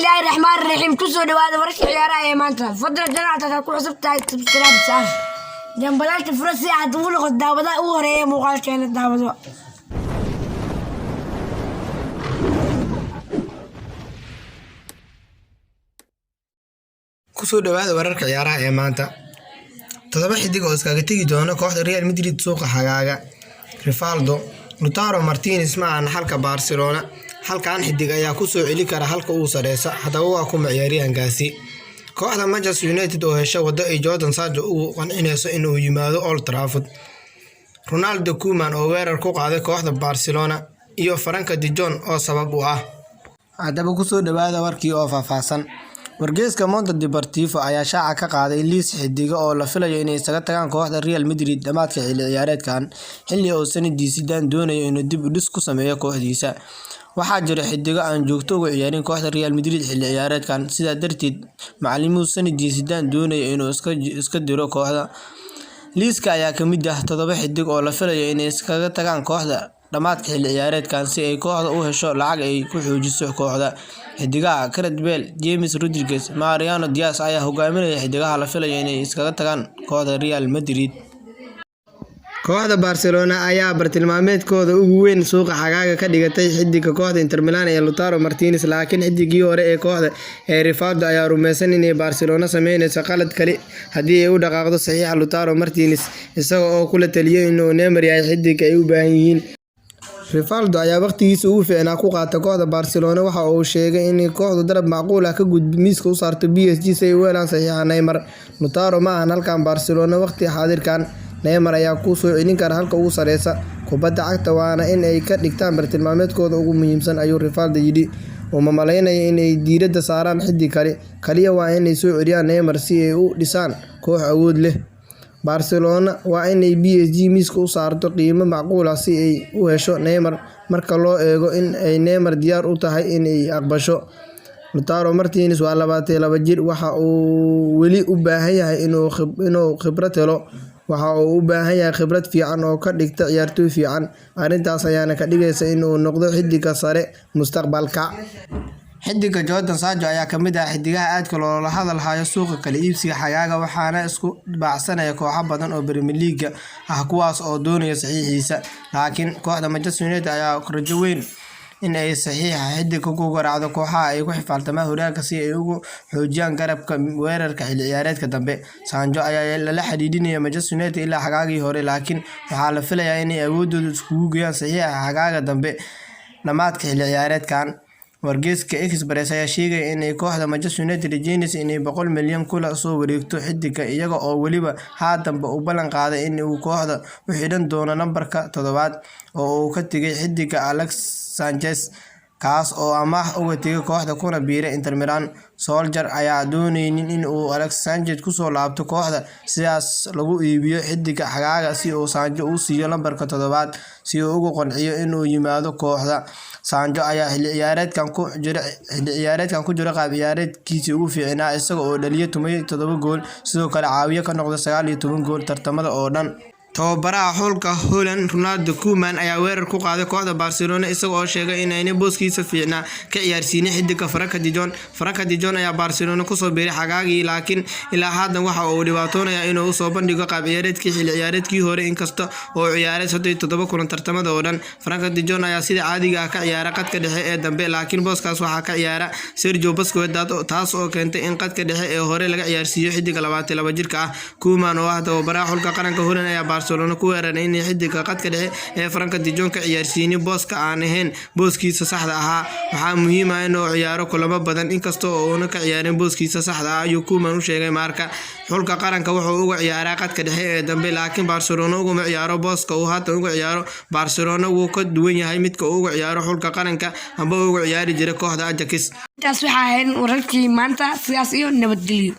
الله الرحمن الرحيم كسو دواده ورش عيارها يا مانتا فضل جناعتك ku cusubtahay subscribe saar jambalaalka furasi aad ugu noqdo daawada ugu horeeya muuqaalkeena daawado kusoo dhawaada wararka ciyaaraha ee maanta todoba xidig oo iskaga tagi doona kooxda Real Madrid suuqa xagaaga Rivaldo Lautaro Martinez macaan halka Barcelona halkan xidig ayaa ku soo celi kara halka uu sareeysa hadaba waa kuma ciyaaryahankaasi kooxda Manchester United oo hesha wada ay Jadon Sancho uu qancinayso inuu yimaado Old Trafford Ronaldo Koeman oo weerar ku qaaday kooxda Barcelona iyo Frank de Jong oo sabab u ah hadaba kusoo dhawaada warkii oo faahfaahsan wargeyska Mundo Deportivo ayaa shaaca ka qaaday liis xidiga oo la filayo inay isaga tagaan kooxda Real Madrid dhamaadka xilli ciyaareedkan xilli uu sanadiisii doonayo inuu dib u dhis ku sameeyo kooxdiisa waxaa jira xidiga aan joogto uga ciyaarin kooxda Real Madrid xilli ciyaareedkan sida darteed macallimuhu sanadiisii doonayo inuu iska diro kooxda liiska ayaa kamid ah todoba xidig oo la filayo inay iskaga tagaan kooxda dhamaadka xilli ciyaareedkan si ay kooxda u hesho lacag ay ku xoojiso kooxda xidigaha Gareth Bale, James Rodriguez, Mariano Diaz ayaa hogaaminaya xidigaha la filayo inay iskaga tagaan kooxda Real Madrid kooxda Barcelona ayaa bartilmaameedkooda ugu weyn suuqa xagaaga ka dhigatay xidiga kooxda Inter Milan ee Lautaro Martinez laakiin xidigii hore ee kooxda Rivaldo ayaa rumaysan inay Barcelona sameynayso qalad kale hadii ay u dhaqaaqdo saxiixa Lautaro Martinez isagoo oo kula taliyay inuu Neymar yahay xidig ay u baahan yihiin Rivaldo ayaa waqtigiisa ugu fiicnaa ku qaata kooxda Barcelona waxa uu sheegay in kooxdu darab macquul ah ka gudbi miiska u saarto PSG si ay u helaan saxiixa Neymar Lautaro ma ahan halkan Barcelona waqti xaadirkan Neymar ayaa ku soo celin kara halka ugu sareysa kubadda cagta waana in ay ka dhigtaan bartilmaameedkooda ugu muhiimsan ayuu Rivaldo yidhi uma maleynaya in ay diiradda saaraan xidig kaliya waa in ay soo celiyaan Neymar si ay u dhisaan koox awood leh Barcelona waa in ay PSG miiska u saarto qiimo macquul ah si ay u hesho Neymar marka loo eego in ay Neymar diyaar u tahay in ay aqbasho Lautaro Martinez waa 22 jir waxa uu weli u baahan yahay inuu khibrad helo waxa uu u baahan yahay khibrad fiican oo ka dhigta ciyaartoy fiican arintaas ayaana ka dhigaysa inuu noqdo xidiga sare mustaqbalka xidiga Jadon Sancho ayaa kamid ah xidigaha aadka loola hadalhayo suuqa kala iibsiga xagaaga waxaana isku baacsanaya kooxo badan oo Premier League ah kuwaas oo doonaya saxiixiisa laakiin kooxda Manchester United ayaa rajo weyn in ay saxiixa xidiga ku garaacdo kooxaha ay ku xifaaltamaan horaanka si ay ugu xoojiyaan garabka weerarka xilli ciyaareedka dambe Sancho ayaa la xidhiidhinaya Manchester United ilaa xagaagii hore laakiin waxaa la filayaa in ay awoodooda iskugu geeyaan saxiixa xagaaga dambe dhamaadka xilli ciyaareedkan wargeyska Express ayaa sheegay in ay kooxda Manchester United rajeynayso in ay 100 milyan kula soo wareegto xidiga iyaga oo waliba haatanba u ballan qaaday in uu kooxda u xidhan doono nambarka 7 oo uu ka tagay xidiga Alex Sanchez kaas oo amaah uga tagay kooxda kuna biiray Inter Milan Solskjaer ayaa doonaynin in uu Alex Sanchez ku soo laabto kooxda sidaas lagu iibiyo xidiga xagaaga si uu Sancho u siiyo lambarka 7 si uu ugu qanciyo inuu yimaado kooxda Sancho ayaa xilli ciyaareedkan ku jira qaab ciyaareedkiisii ugu fiicnaa isaga oo dhaliyay 17 gool sidoo kale caawiye ka noqday 19 gool tartamada oo dhan tababaraha xulka Holland Ronaldo Koeman ayaa weerar ku qaaday kooxda Barcelona isagoo sheegay in ay booskiisa fiicnaa ka ciyaarsiinay xidiga Frank de Jong ayaa Barcelona ku soo biiray xagaagii laakiin ilaa hadda waxa uu dhibaatoonaya inuu soo bandhigo qaab ciyaareedkii xilli ciyaareedkii hore inkasta oo ciyaaray 17 kulan tartamada oo dhan Frank de Jong ayaa sida caadiga ah ka ciyaara qadka dhexe ee dambe laakiin booskaas waxa ka ciyaara Sergio Busquets taas oo keentay in qadka dhexe ee hore laga ciyaarsiiyo xidiga 22 jirka ah Koeman oo ah tababaraha xulka qaranka Holland ayaa Barcelona ku weeraray in xidiga qadka dhexe ee Frank de Jong ka ciyaarsiinay booska aan ahayn booskiisa saxda ah waxa muhiim ah inuu ciyaaro kulamo badan inkasta oo uu ka ciyaarin booskiisa saxda ah ayuu Koeman u sheegay marka xulka qaranka wuxuu uga ciyaaraa qadka dhexe ee dambe laakiin Barcelona uga ciyaaro booska uu hadda uga ciyaaro Barcelona wuu ka duwan yahay midka uu uga ciyaaro xulka qaranka amba uga ciyaari jiray kooxda Ajax taas waxa ahayn wararkii maanta sidaas iyo nabadgelyo